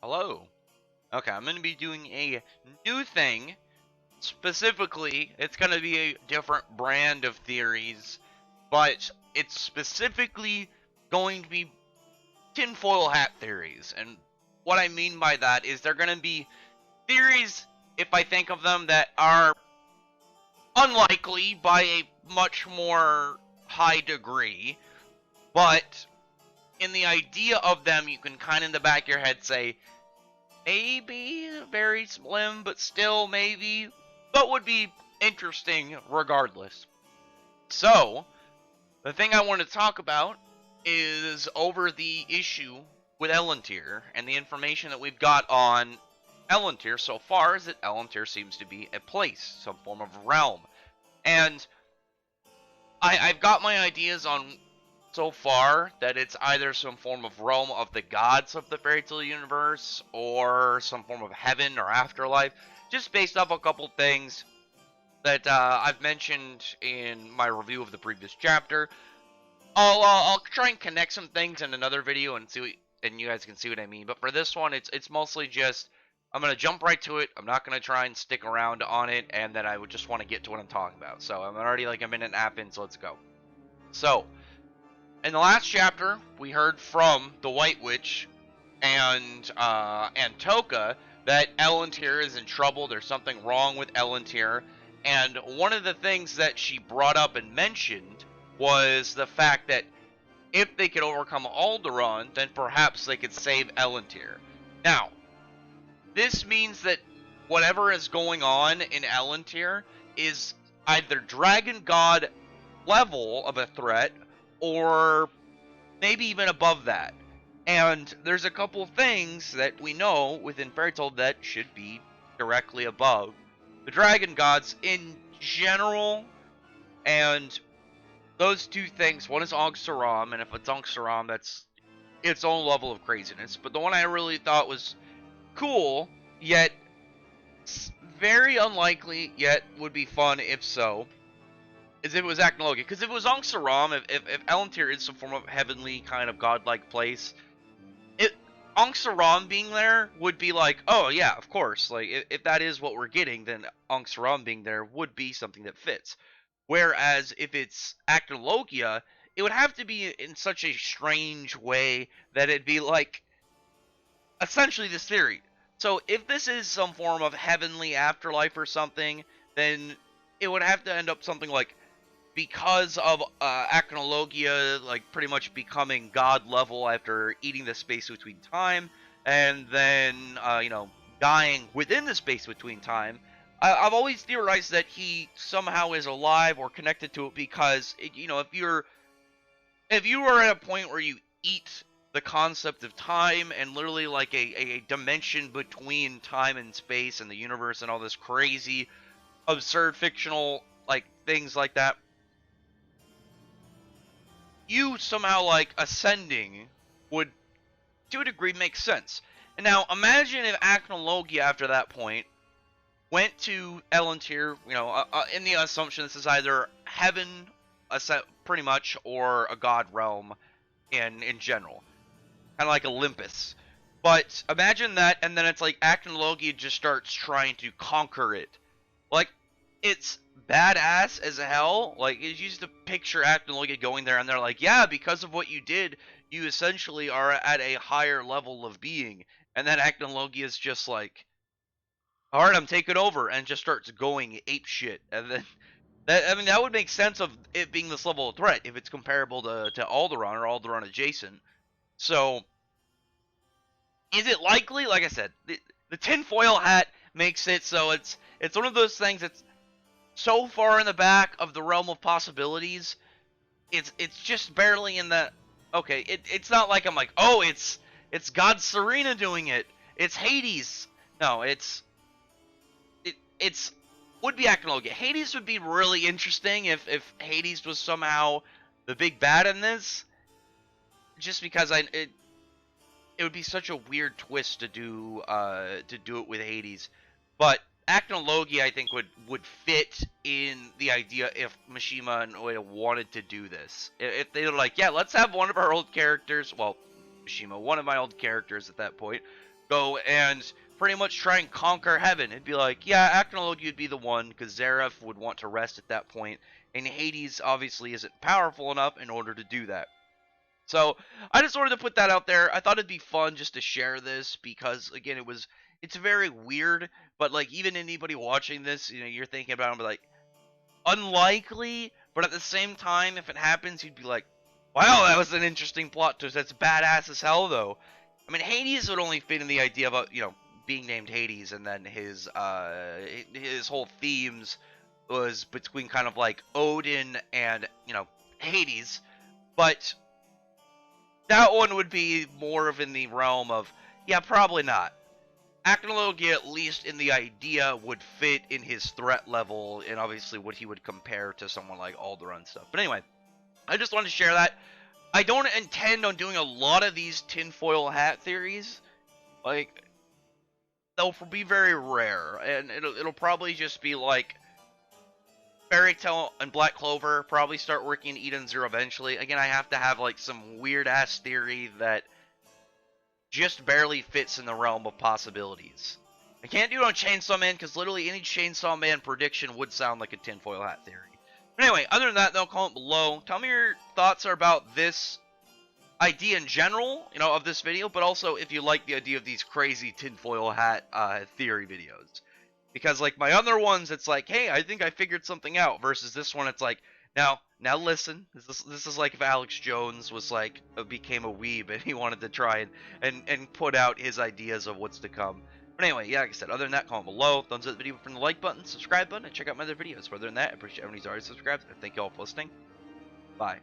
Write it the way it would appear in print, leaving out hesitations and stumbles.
Hello. Okay, I'm going to be doing a new thing. Specifically, it's going to be a different brand of theories, but it's specifically going to be tinfoil hat theories. And what I mean by that is they're going to be theories, if I think of them, that are unlikely by a much more high degree, but in the idea of them, you can kind of in the back of your head say, maybe very slim, but still maybe, but would be interesting regardless. So, the thing I want to talk about is over the issue with Elentir, and the information that we've got on Elentir so far is that Elentir seems to be a place, some form of realm. And I've got my ideas on so far that it's either some form of realm of the gods of the fairy tale universe or some form of heaven or afterlife, just based off a couple things that I've mentioned in my review of the previous chapter. I'll try and connect some things in another video and see what, and you guys can see what I mean. But for this one, it's mostly just I'm gonna jump right to it. I'm not gonna try and stick around on it, and then I would just want to get to what I'm talking about. So I'm already like a minute and a half in, so let's go. So in the last chapter, we heard from the White Witch and Toka that Elentir is in trouble. There's something wrong with Elentir, and one of the things that she brought up and mentioned was the fact that if they could overcome Alderaan, then perhaps they could save Elentir. Now, this means that whatever is going on in Elentir is either Dragon God level of a threat or maybe even above that. And there's a couple things that we know within Fairy Tail that should be directly above the Dragon Gods in general. And those two things, one is Ankh Saram, and if it's Ankh Saram, that's its own level of craziness. But the one I really thought was cool, yet very unlikely, yet would be fun if so, is if it was Acnologia. Because if it was Ankh Saram, if Elentir is some form of heavenly kind of godlike place, Ankh Saram being there would be like, oh yeah, of course. Like if that is what we're getting, then Ankh Saram being there would be something that fits. Whereas if it's Acnologia, it would have to be in such a strange way that it'd be like essentially this theory. So if this is some form of heavenly afterlife or something, then it would have to end up something like because of Acnologia, like pretty much becoming god level after eating the space between time, and then dying within the space between time. I've always theorized that he somehow is alive or connected to it because if you are at a point where you eat the concept of time and literally like a dimension between time and space and the universe and all this crazy absurd fictional like things like that, you somehow like ascending would to a degree make sense. And now imagine if Acnologia after that point went to Elentir, in the assumption this is either heaven pretty much or a god realm in general, kind of like Olympus. But imagine that, and then it's like Acnologia just starts trying to conquer it. Like, it's badass as hell. Like, it's used to picture Acnologia going there, and they're like, yeah, because of what you did, you essentially are at a higher level of being. And then Acnologia is just like, all right, I'm taking over, and just starts going ape shit. And then that would make sense of it being this level of threat if it's comparable to Alderaan or Alderaan adjacent. So, is it likely? Like I said, the tinfoil hat makes it so it's one of those things that's so far in the back of the realm of possibilities. It's just barely in the okay. It's not like I'm like, oh, it's God Serena doing it. It's Hades. No, it's would be Acnologia. Hades would be really interesting if Hades was somehow the big bad in this. Just because it would be such a weird twist to do it with Hades. But Acnologia, I think, would fit in the idea if Mishima and Oida wanted to do this. If they were like, yeah, let's have one of our old characters, well, Mishima, one of my old characters at that point, go and pretty much try and conquer heaven. It'd be like, yeah, Acnologia would be the one, because Zareth would want to rest at that point, and Hades obviously isn't powerful enough in order to do that. So I just wanted to put that out there. I thought it'd be fun just to share this because again, it's very weird. But like even anybody watching this, you're thinking about it and be like, unlikely. But at the same time, if it happens, you'd be like, wow, that was an interesting plot twist. That's badass as hell, though. I mean, Hades would only fit in the idea about being named Hades, and then his whole themes was between kind of like Odin and Hades, but that one would be more of in the realm of, yeah, probably not. Acnologia, at least in the idea, would fit in his threat level and obviously what he would compare to someone like Alderaan stuff. But anyway, I just wanted to share that. I don't intend on doing a lot of these tinfoil hat theories. Like, they'll be very rare, and it'll probably just be like Fairy Tail and Black Clover probably start working in Eden Zero eventually. Again, I have to have like some weird ass theory that just barely fits in the realm of possibilities. I can't do it on Chainsaw Man because literally any Chainsaw Man prediction would sound like a tinfoil hat theory. But anyway, other than that, though, comment below. Tell me your thoughts are about this idea in general, of this video, but also if you like the idea of these crazy tinfoil hat theory videos. Because like my other ones, it's like, hey, I think I figured something out. Versus this one, it's like, now listen. This is like if Alex Jones was like became a weeb and he wanted to try and put out his ideas of what's to come. But anyway, yeah, like I said, other than that, comment below, thumbs up the video from the like button, subscribe button, and check out my other videos. Further than that, I appreciate everyone who's already subscribed. And thank you all for listening. Bye.